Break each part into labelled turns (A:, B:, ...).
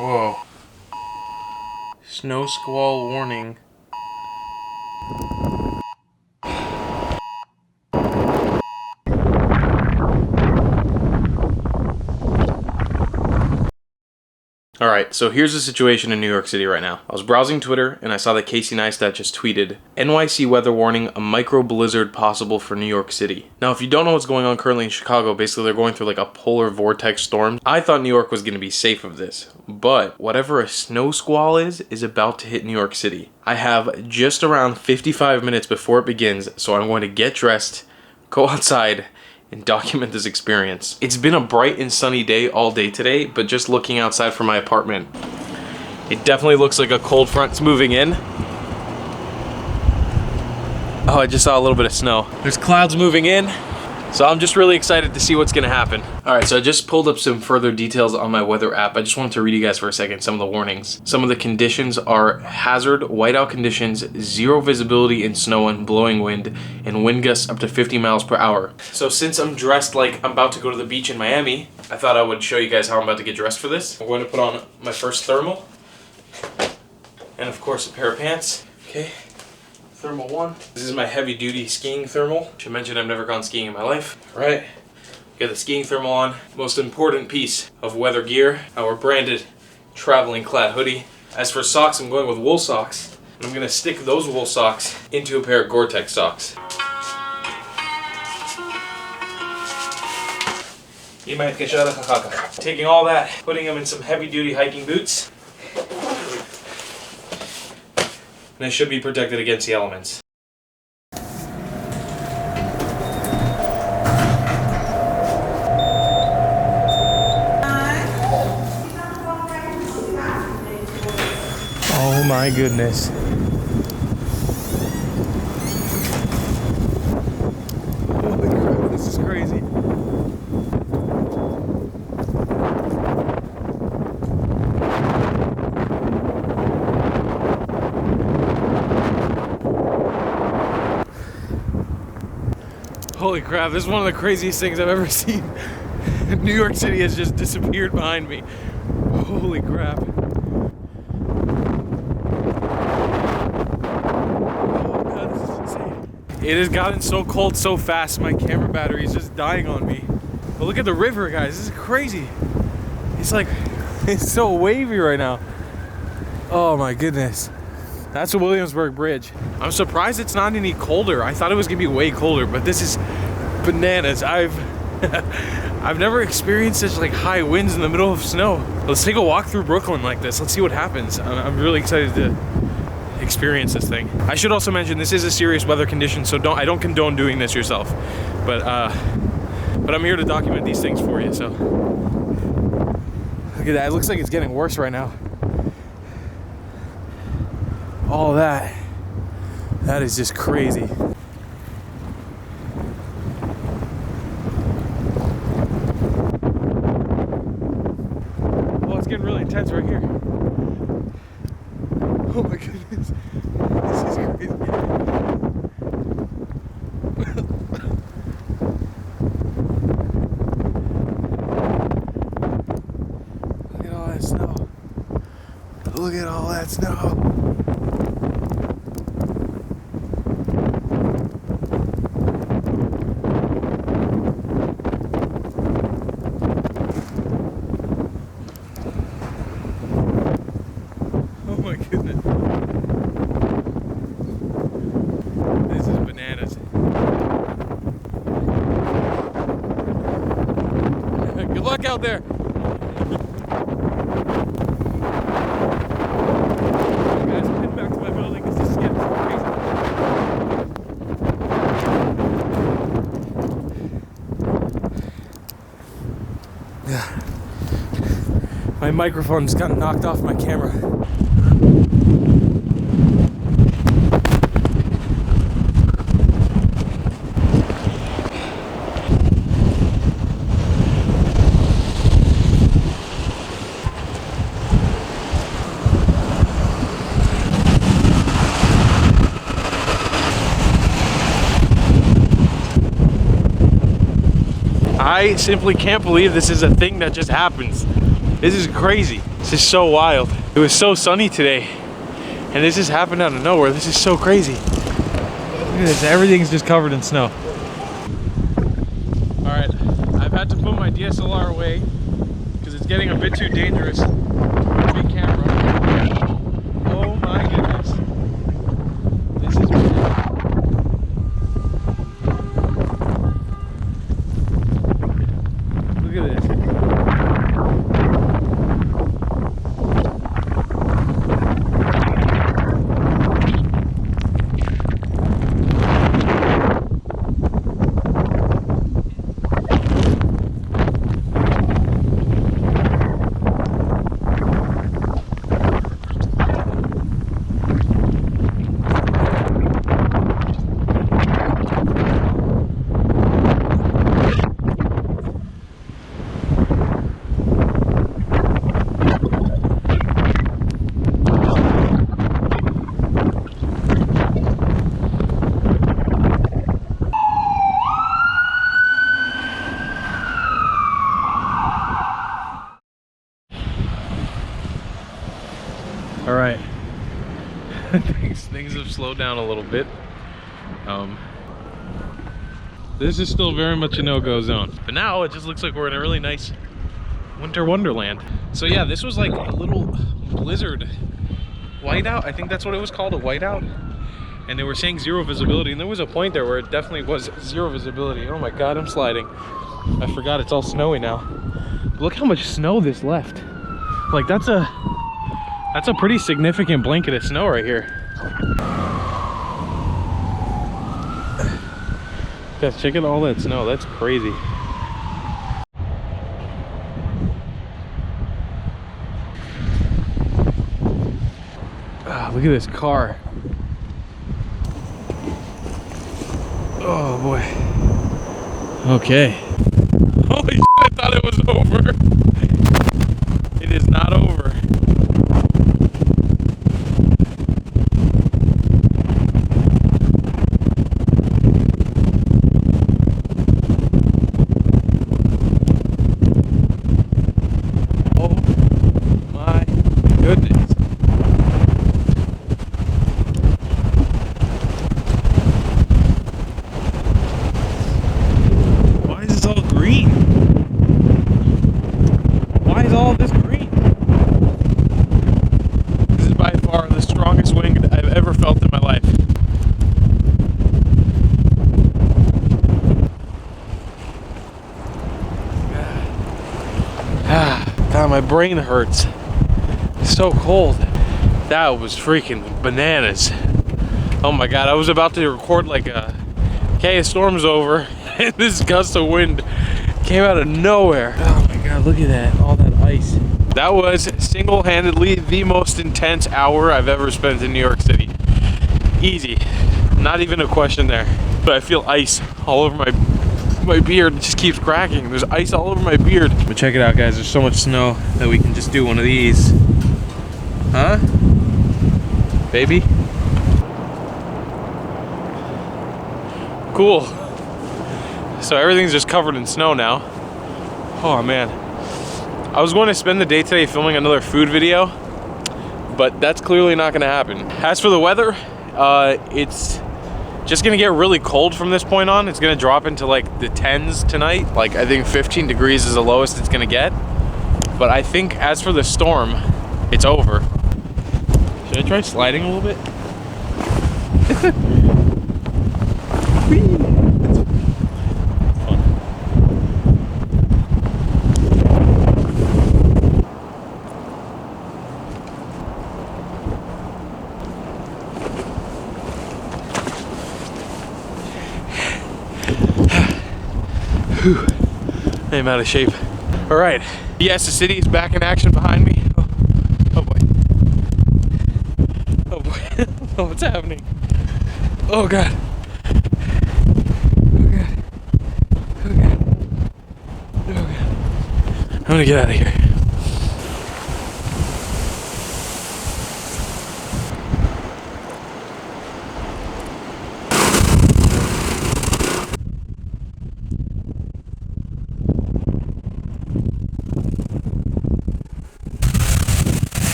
A: Whoa. Snow squall warning. Alright, so here's the situation in New York City right now. I was browsing Twitter and I saw that Casey Neistat just tweeted, NYC weather warning, a micro blizzard possible for New York City. Now, if you don't know what's going on currently in Chicago, basically they're going through like a polar vortex storm. I thought New York was going to be safe of this, but whatever a snow squall is about to hit New York City. I have just around 55 minutes before it begins, so I'm going to get dressed, go outside, and document this experience. It's been a bright and sunny day all day today, but just looking outside from my apartment, it definitely looks like a cold front's moving in. Oh, I just saw a little bit of snow. There's clouds moving in, so I'm just really excited to see what's gonna happen. All right, so I just pulled up some further details on my weather app. I just wanted to read you guys for a second some of the warnings. Some of the conditions are hazard, whiteout conditions, zero visibility in snow and blowing wind, and wind gusts up to 50 miles per hour. So since I'm dressed like I'm about to go to the beach in Miami, I thought I would show you guys how I'm about to get dressed for this. I'm going to put on my first thermal, and of course a pair of pants. Okay. Thermal one. This is my heavy duty skiing thermal. Should mention I've never gone skiing in my life. All right, got the skiing thermal on. Most important piece of weather gear, our branded traveling clad hoodie. As for socks, I'm going with wool socks. And I'm gonna stick those wool socks into a pair of Gore-Tex socks. Taking all that, putting them in some heavy duty hiking boots. And I should be protected against the elements. Oh my goodness. Holy crap, this is crazy. Holy crap, this is one of the craziest things I've ever seen. New York City has just disappeared behind me. Holy crap. Oh God, this is insane. It has gotten so cold so fast, my camera battery is just dying on me. But look at the river, guys, this is crazy. It's like, it's so wavy right now. Oh my goodness. That's the Williamsburg Bridge. I'm surprised it's not any colder. I thought it was gonna be way colder, but this is bananas. I've never experienced such like high winds in the middle of snow. Let's take a walk through Brooklyn like this. Let's see what happens. I'm really excited to experience this thing. I should also mention this is a serious weather condition, so I don't condone doing this yourself. But I'm here to document these things for you. So look at that. It looks like it's getting worse right now. All that is just crazy. Oh, it's getting really intense right here. Oh my goodness, this is crazy. Look at all that snow. Look at all that snow. Oh my goodness. This is bananas. Good luck out there. Guys, I'm heading back to my building because this is getting so crazy. Yeah. My microphone just got knocked off my camera. I simply can't believe this is a thing that just happens. This is crazy. This is so wild. It was so sunny today, and this just happened out of nowhere. This is so crazy. Look at this, everything's just covered in snow. All right, I've had to put my DSLR away because it's getting a bit too dangerous. Big camera. Oh my goodness. This is bad. Look at this. All right, things have slowed down a little bit. This is still very much a no-go zone, but now it just looks like we're in a really nice winter wonderland. So yeah, this was like a little blizzard whiteout. I think that's what it was called, a whiteout. And they were saying zero visibility, and there was a point there where it definitely was zero visibility. Oh my God, I'm sliding. I forgot it's all snowy now. But look how much snow this left. Like that's a pretty significant blanket of snow right here. Guys, check out all that snow. That's crazy. Ah, look at this car. Oh boy. Okay. Holy shit, I thought it was over. It is not over. God, my brain hurts. It's so cold. That was freaking bananas. Oh my God, I was about to record like okay, a storm's over, and this gust of wind came out of nowhere. Oh my God, look at that, all that ice. That was single-handedly the most intense hour I've ever spent in New York City. Easy, not even a question there. But I feel ice all over my beard. It just keeps cracking. There's ice all over my beard. But check it out, guys. There's so much snow that we can just do one of these. Huh? Baby? Cool. So everything's just covered in snow now. Oh man. I was going to spend the day today filming another food video, but that's clearly not going to happen. As for the weather, it's just gonna get really cold from this point on. It's gonna drop into like the 10s tonight. Like I think 15 degrees is the lowest it's gonna get. But I think as for the storm, it's over. Should I try sliding a little bit? Whew. I am out of shape. All right. Yes, the city is back in action behind me. Oh boy. Oh boy. Oh, what's happening? Oh God. Oh God. Oh God. Oh God. I'm gonna get out of here.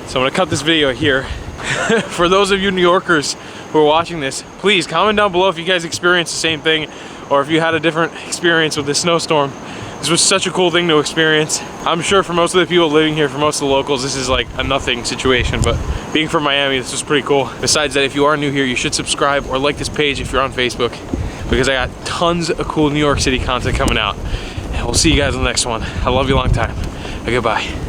A: So I'm gonna cut this video here. For those of you New Yorkers who are watching this, please comment down below if you guys experienced the same thing or if you had a different experience with this snowstorm. This was such a cool thing to experience. I'm sure for most of the people living here, for most of the locals, this is like a nothing situation, but being from Miami, this was pretty cool. Besides that, if you are new here, you should subscribe or like this page if you're on Facebook, because I got tons of cool New York City content coming out. And we'll see you guys in the next one. I love you long time. Goodbye.